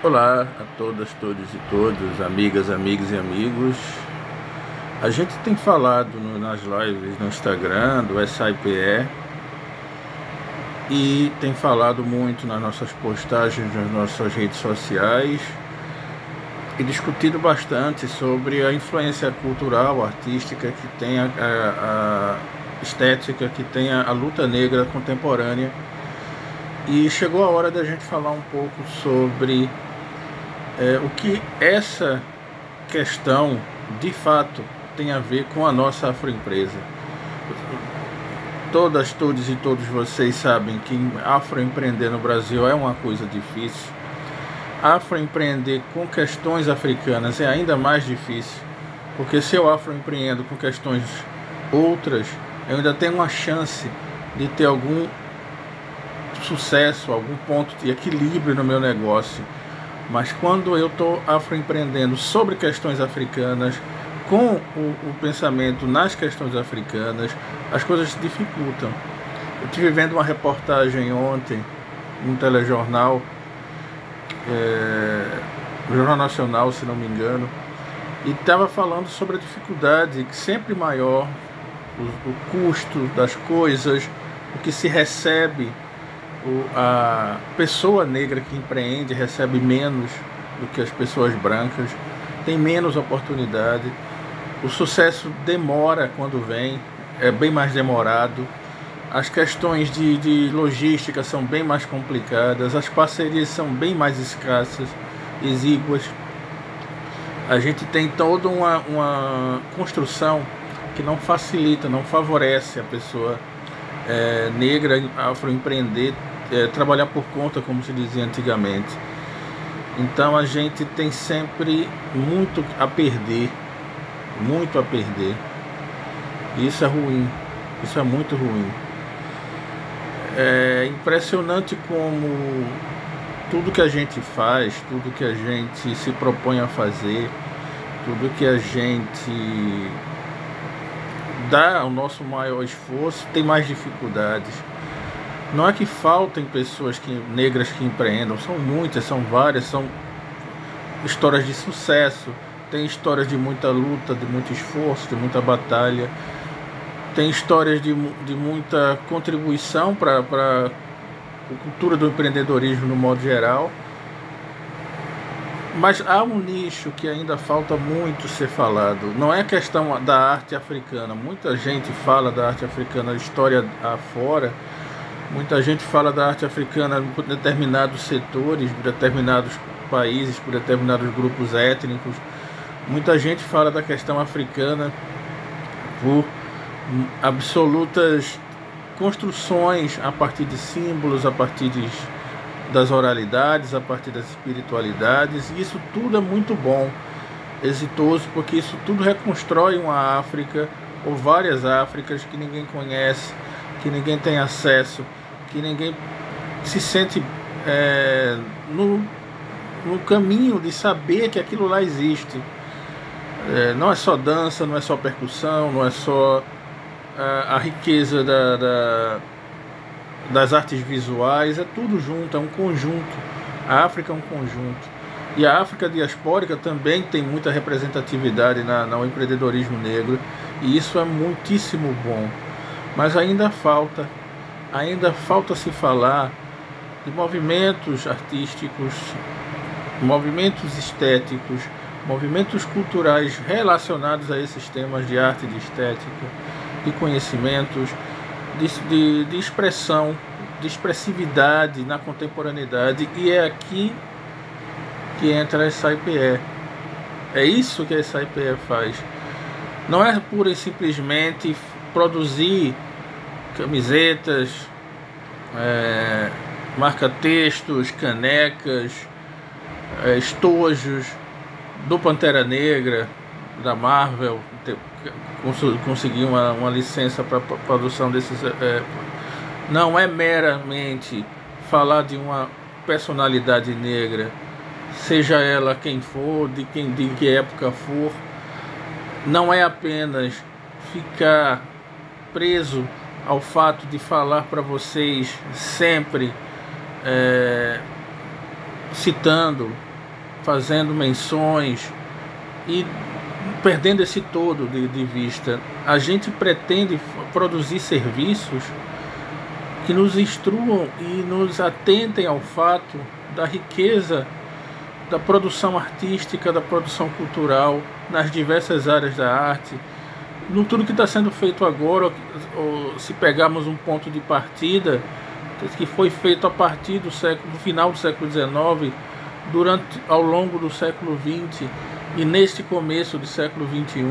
Olá a todas, todos e todas, amigas, amigos e amigos. A gente tem falado nas lives no Instagram do SIPE e tem falado muito nas nossas postagens, nas nossas redes sociais e discutido bastante sobre a influência cultural, artística que tem a estética, que tem a luta negra contemporânea. E chegou a hora da gente falar um pouco sobre o que essa questão de fato tem a ver com a nossa afroempresa. Todas, todos e todos vocês sabem que afroempreender no Brasil é uma coisa difícil. Afroempreender com questões africanas é ainda mais difícil, porque se eu afroempreendo com questões outras, eu ainda tenho uma chance de ter algum sucesso, algum ponto de equilíbrio no meu negócio. Mas quando eu estou afroempreendendo sobre questões africanas, com o pensamento nas questões africanas, as coisas se dificultam. Eu estive vendo uma reportagem ontem, num telejornal, no Jornal Nacional, se não me engano, e estava falando sobre a dificuldade sempre maior, o custo das coisas, o que se recebe. A pessoa negra que empreende recebe menos do que as pessoas brancas, tem menos oportunidade, o sucesso demora quando vem, é bem mais demorado, as questões de logística são bem mais complicadas, as parcerias são bem mais escassas, exíguas. A gente tem toda uma construção que não facilita, não favorece a pessoa negra afroempreender, trabalhar por conta, como se dizia antigamente. Então a gente tem sempre muito a perder, muito a perder. E isso é ruim, isso é muito ruim. É impressionante como tudo que a gente faz, tudo que a gente se propõe a fazer, tudo que a gente dá o nosso maior esforço, tem mais dificuldades. Não é que faltem pessoas negras que empreendam, são muitas, são várias, são histórias de sucesso, tem histórias de muita luta, de muito esforço, de muita batalha, tem histórias de muita contribuição para a cultura do empreendedorismo no modo geral. Mas há um nicho que ainda falta muito ser falado. Não é questão da arte africana. Muita gente fala da arte africana, história afora. Muita gente fala da arte africana por determinados setores, por determinados países, por determinados grupos étnicos. Muita gente fala da questão africana por absolutas construções a partir de símbolos, a partir das oralidades, a partir das espiritualidades. E isso tudo é muito bom, exitoso, porque isso tudo reconstrói uma África ou várias Áfricas que ninguém conhece, que ninguém tem acesso, que ninguém se sente no caminho de saber que aquilo lá existe. Não é só dança, não é só percussão, não é só a riqueza das artes visuais, é tudo junto, é um conjunto. A África é um conjunto. E a África diaspórica também tem muita representatividade no empreendedorismo negro, e isso é muitíssimo bom. Mas ainda falta se falar de movimentos artísticos, movimentos estéticos, movimentos culturais relacionados a esses temas de arte, de estética, de conhecimentos, de expressão, de expressividade na contemporaneidade. E é aqui que entra a SIPE. É isso que a SIPE faz. Não é pura e simplesmente produzir camisetas, marca-textos, canecas, estojos do Pantera Negra, da Marvel, conseguir uma licença para produção desses. Não é meramente falar de uma personalidade negra, seja ela quem for, de que época for. Não é apenas ficar preso ao fato de falar para vocês sempre citando fazendo menções e perdendo esse todo de vista. A gente pretende produzir serviços que nos instruam e nos atentem ao fato da riqueza da produção artística, da produção cultural, nas diversas áreas da arte, no tudo que está sendo feito agora. Ou se pegarmos um ponto de partida que foi feito a partir do final do século XIX, ao longo do século XX e neste começo do século XXI,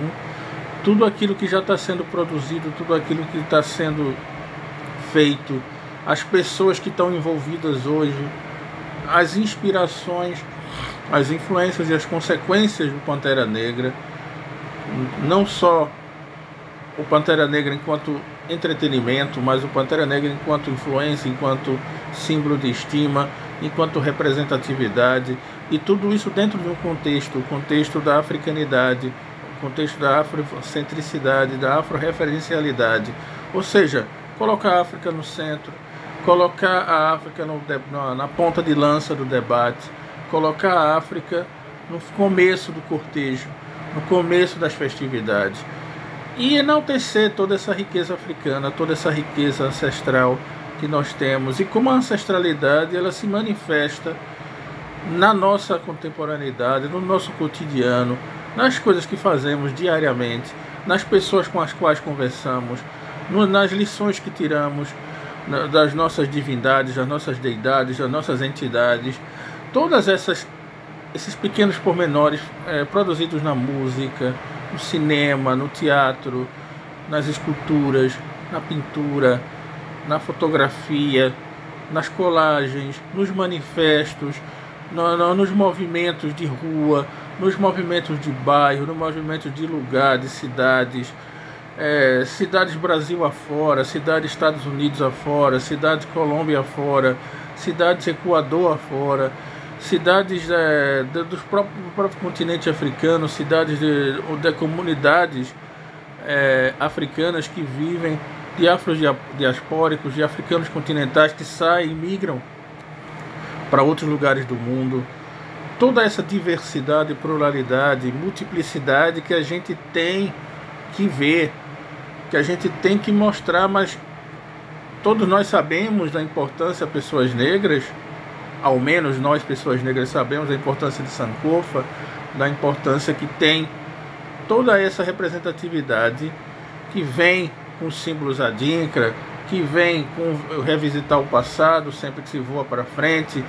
tudo aquilo que já está sendo produzido, tudo aquilo que está sendo feito, as pessoas que estão envolvidas hoje, as inspirações, as influências e as consequências do Pantera Negra, não só o Pantera Negra enquanto entretenimento, mas o Pantera Negra enquanto influência, enquanto símbolo de estima, enquanto representatividade, e tudo isso dentro de um contexto, o contexto da africanidade, o contexto da afrocentricidade, da afroreferencialidade, ou seja, colocar a África no centro, colocar a África na ponta de lança do debate, colocar a África no começo do cortejo, no começo das festividades, e enaltecer toda essa riqueza africana, toda essa riqueza ancestral que nós temos, e como a ancestralidade ela se manifesta na nossa contemporaneidade, no nosso cotidiano, nas coisas que fazemos diariamente, nas pessoas com as quais conversamos, nas lições que tiramos das nossas divindades, das nossas deidades, das nossas entidades, todas esses pequenos pormenores produzidos na música, no cinema, no teatro, nas esculturas, na pintura, na fotografia, nas colagens, nos manifestos, nos movimentos de rua, nos movimentos de bairro, nos movimentos de lugar, de cidades, cidades Brasil afora, cidades Estados Unidos afora, cidades Colômbia afora, cidades Equador afora, cidades do próprio continente africano, cidades de comunidades africanas que vivem, de afrodiaspóricos, de africanos continentais que saem e migram para outros lugares do mundo. Toda essa diversidade, pluralidade, multiplicidade que a gente tem que ver, que a gente tem que mostrar, mas todos nós sabemos da importância, pessoas negras, ao menos nós, pessoas negras, sabemos da importância de Sankofa, da importância que tem toda essa representatividade que vem com os símbolos adinkra, que vem com revisitar o passado sempre que se voa para frente,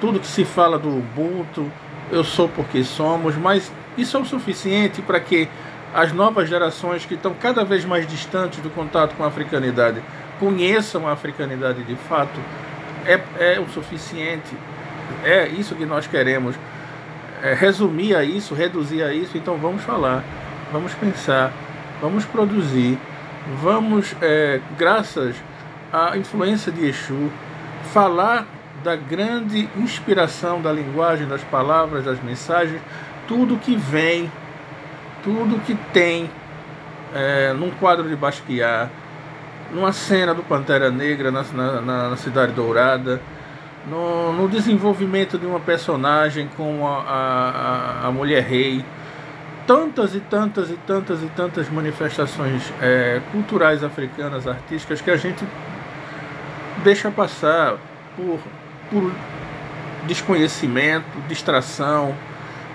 tudo que se fala do Ubuntu, eu sou porque somos, mas isso é o suficiente para que as novas gerações que estão cada vez mais distantes do contato com a africanidade conheçam a africanidade de fato. É o suficiente, é isso que nós queremos, resumir a isso, reduzir a isso. Então vamos falar, vamos pensar, vamos produzir, vamos, graças à influência de Exu, falar da grande inspiração da linguagem, das palavras, das mensagens, tudo que vem, tudo que tem num quadro de Basquiat, numa cena do Pantera Negra na Cidade Dourada, no desenvolvimento de uma personagem como a Mulher Rei, tantas e tantas e tantas e tantas manifestações culturais africanas, artísticas, que a gente deixa passar por desconhecimento, distração.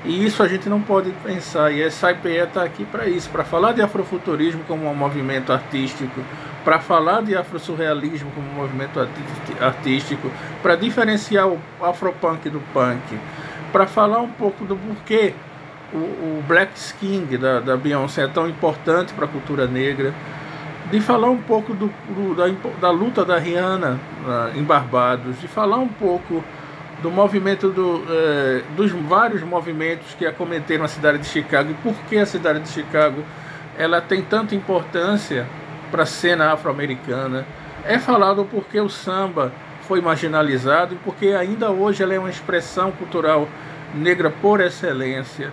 E isso a gente não pode pensar, e a SAIPE está aqui para isso, para falar de afrofuturismo como um movimento artístico, para falar de afrosurrealismo como um movimento artístico, para diferenciar o afropunk do punk, para falar um pouco do porquê o Black Skin da Beyoncé é tão importante para a cultura negra, de falar um pouco da luta da Rihanna em Barbados, de falar um pouco do movimento dos vários movimentos que acometeram a cidade de Chicago, e por que a cidade de Chicago ela tem tanta importância para a cena afro-americana. É falado porque o samba foi marginalizado e porque ainda hoje ela é uma expressão cultural negra por excelência.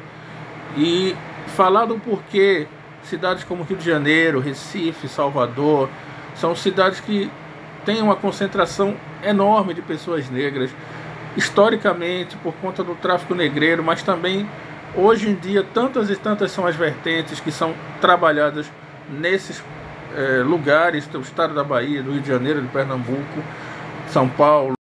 E falado porque cidades como Rio de Janeiro, Recife, Salvador são cidades que têm uma concentração enorme de pessoas negras, historicamente por conta do tráfico negreiro, mas também hoje em dia tantas e tantas são as vertentes que são trabalhadas nesses lugares do estado da Bahia, do Rio de Janeiro, de Pernambuco, São Paulo,